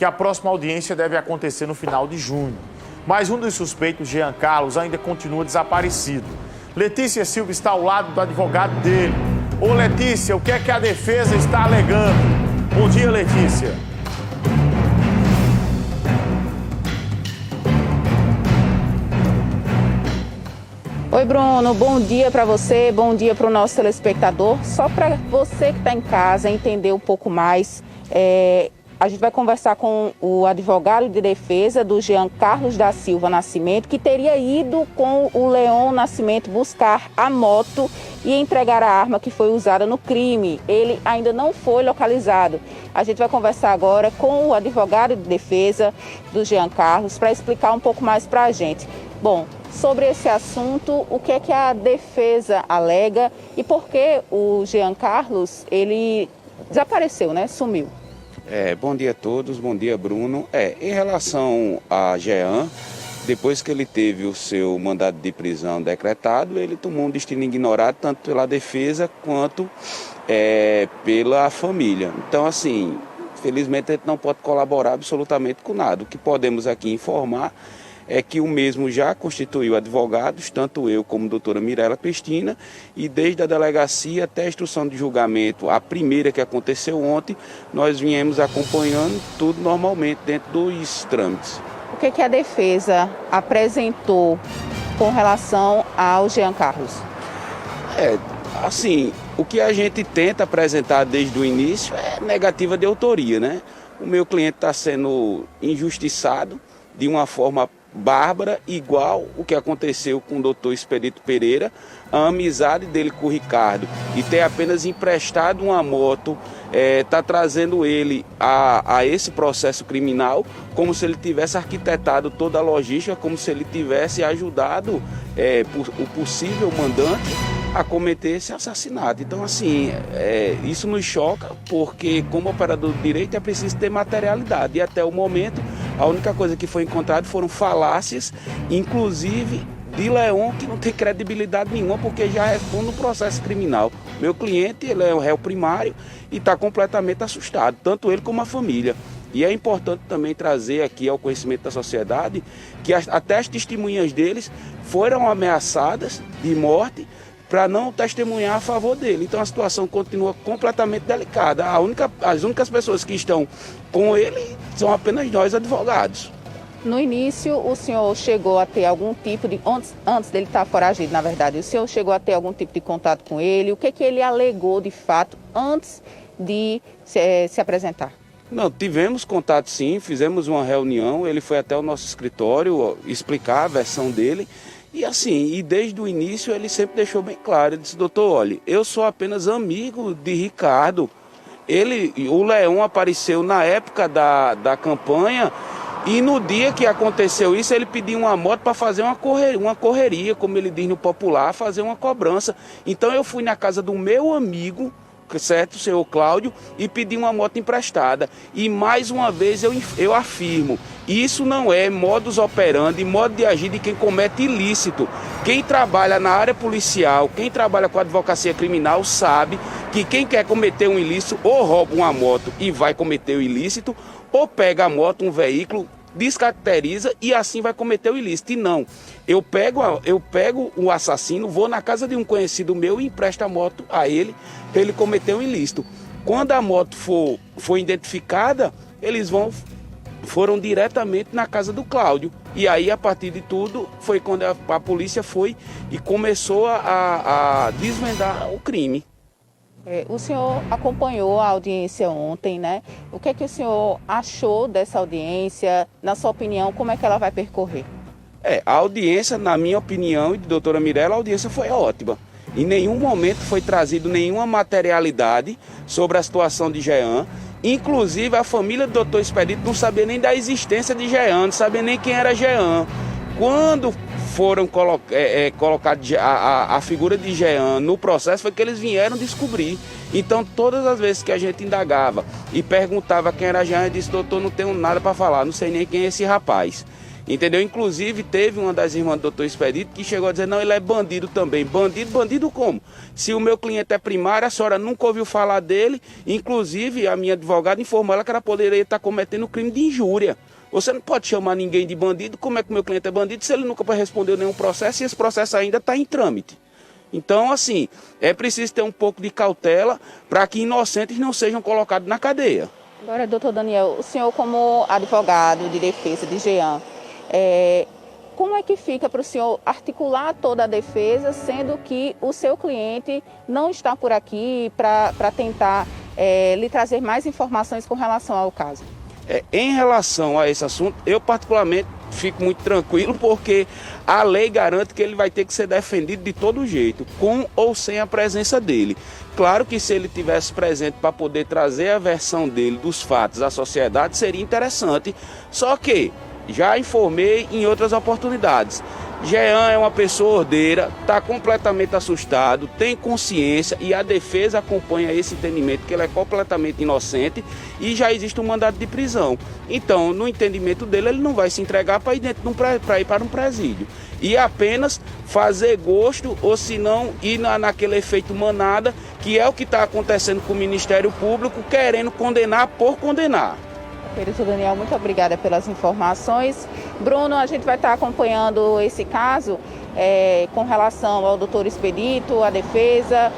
que a próxima audiência deve acontecer no final de junho. Mas um dos suspeitos, Jean Carlos, ainda continua desaparecido. Letícia Silva está ao lado do advogado dele. Ô Letícia, o que é que a defesa está alegando? Bom dia, Letícia. Oi, Bruno, bom dia para você, bom dia para o nosso telespectador. Só para você que está em casa entender um pouco mais, a gente vai conversar com o advogado de defesa do Jean Carlos da Silva Nascimento, que teria ido com o Leon Nascimento buscar a moto e entregar a arma que foi usada no crime. Ele ainda não foi localizado. A gente vai conversar agora com o advogado de defesa do Jean Carlos para explicar um pouco mais para a gente. Bom, sobre esse assunto, o que é que a defesa alega e por que o Jean Carlos, ele desapareceu, né? Sumiu. Bom dia a todos, bom dia, Bruno. Em relação a Jean, depois que ele teve o seu mandado de prisão decretado, ele tomou um destino ignorado tanto pela defesa quanto pela família. Então, assim, felizmente a gente não pode colaborar absolutamente com nada. O que podemos aqui informar é que o mesmo já constituiu advogados, tanto eu como a doutora Mirela Pestina, e desde a delegacia até a instrução de julgamento, a primeira que aconteceu ontem, nós viemos acompanhando tudo normalmente dentro dos trâmites. O que é que a defesa apresentou com relação ao Jean Carlos? Assim, o que a gente tenta apresentar desde o início é negativa de autoria, né? O meu cliente está sendo injustiçado de uma forma bárbara, igual o que aconteceu com o doutor Expedito Pereira, a amizade dele com o Ricardo e ter apenas emprestado uma moto, está trazendo ele a esse processo criminal como se ele tivesse arquitetado toda a logística, como se ele tivesse ajudado o possível mandante a cometer esse assassinato. Então, assim, isso nos choca porque, como operador do direito, é preciso ter materialidade. E até o momento, a única coisa que foi encontrada foram falácias, inclusive de Leon, que não tem credibilidade nenhuma, porque já responde no processo criminal. Meu cliente, ele é o réu primário e está completamente assustado, tanto ele como a família. E é importante também trazer aqui ao conhecimento da sociedade que até as testemunhas deles foram ameaçadas de morte para não testemunhar a favor dele. Então a situação continua completamente delicada. As únicas pessoas que estão com ele são apenas nós, advogados. No início, o senhor chegou a ter algum tipo de... Antes dele estar foragido, na verdade, o senhor chegou a ter algum tipo de contato com ele? O que ele alegou, de fato, antes de se apresentar? Não, tivemos contato sim, fizemos uma reunião, ele foi até o nosso escritório explicar a versão dele. E assim, e desde o início ele sempre deixou bem claro, ele disse: doutor, olha, eu sou apenas amigo de Ricardo. O Leon apareceu na época da campanha e no dia que aconteceu isso ele pediu uma moto para fazer uma correria, como ele diz no popular, fazer uma cobrança. Então eu fui na casa do meu amigo, certo, o senhor Cláudio, e pedi uma moto emprestada. E mais uma vez eu afirmo, isso não é modus operandi, modo de agir de quem comete ilícito. Quem trabalha na área policial, quem trabalha com advocacia criminal sabe que quem quer cometer um ilícito ou rouba uma moto e vai cometer o ilícito, ou pega a moto, um veículo, descaracteriza e assim vai cometer o ilícito. E não, eu pego o assassino, vou na casa de um conhecido meu e empresto a moto a ele para ele cometer um ilícito. Quando a moto for identificada, eles foram diretamente na casa do Cláudio. E aí, a partir de tudo, foi quando a polícia foi e começou a desvendar o crime. O senhor acompanhou a audiência ontem, né? O que é que o senhor achou dessa audiência? Na sua opinião, como é que ela vai percorrer? A audiência, na minha opinião e de doutora Mirela, a audiência foi ótima. Em nenhum momento foi trazido nenhuma materialidade sobre a situação de Jean. Inclusive, a família do doutor Expedito não sabia nem da existência de Jean, não sabia nem quem era Jean. Quando foram colocar a figura de Jean no processo, foi que eles vieram descobrir. Então, todas as vezes que a gente indagava e perguntava quem era Jean, eu disse: doutor, não tenho nada para falar, não sei nem quem é esse rapaz. entendeu? Inclusive teve uma das irmãs do doutor Expedito que chegou a dizer, não, ele é bandido também. Bandido como? Se o meu cliente é primário, a senhora nunca ouviu falar dele, inclusive a minha advogada informou ela que ela poderia estar cometendo crime de injúria. Você não pode chamar ninguém de bandido, como é que o meu cliente é bandido, se ele nunca respondeu nenhum processo e esse processo ainda está em trâmite. Então, assim, é preciso ter um pouco de cautela para que inocentes não sejam colocados na cadeia. Agora, doutor Daniel, o senhor como advogado de defesa de Jean, como é que fica para o senhor articular toda a defesa, sendo que o seu cliente não está por aqui para tentar lhe trazer mais informações com relação ao caso? Em relação a esse assunto, eu particularmente fico muito tranquilo porque a lei garante que ele vai ter que ser defendido de todo jeito, com ou sem a presença dele. Claro que se ele tivesse presente para poder trazer a versão dele dos fatos à sociedade seria interessante, só que já informei em outras oportunidades. Jean é uma pessoa ordeira, está completamente assustado, tem consciência e a defesa acompanha esse entendimento que ele é completamente inocente e já existe um mandado de prisão. Então, no entendimento dele, ele não vai se entregar para ir para um presídio. E apenas fazer gosto ou se não ir naquele efeito manada, que é o que está acontecendo com o Ministério Público, querendo condenar por condenar. Querido Daniel, muito obrigada pelas informações. Bruno, a gente vai estar acompanhando esse caso com relação ao doutor Expedito, a defesa,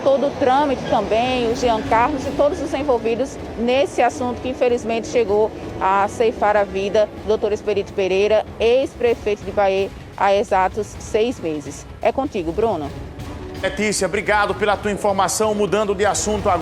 todo o trâmite também, o Jean Carlos e todos os envolvidos nesse assunto que infelizmente chegou a ceifar a vida do doutor Expedito Pereira, ex-prefeito de Bahia, há exatos 6 meses. É contigo, Bruno. Letícia, obrigado pela tua informação. Mudando de assunto agora.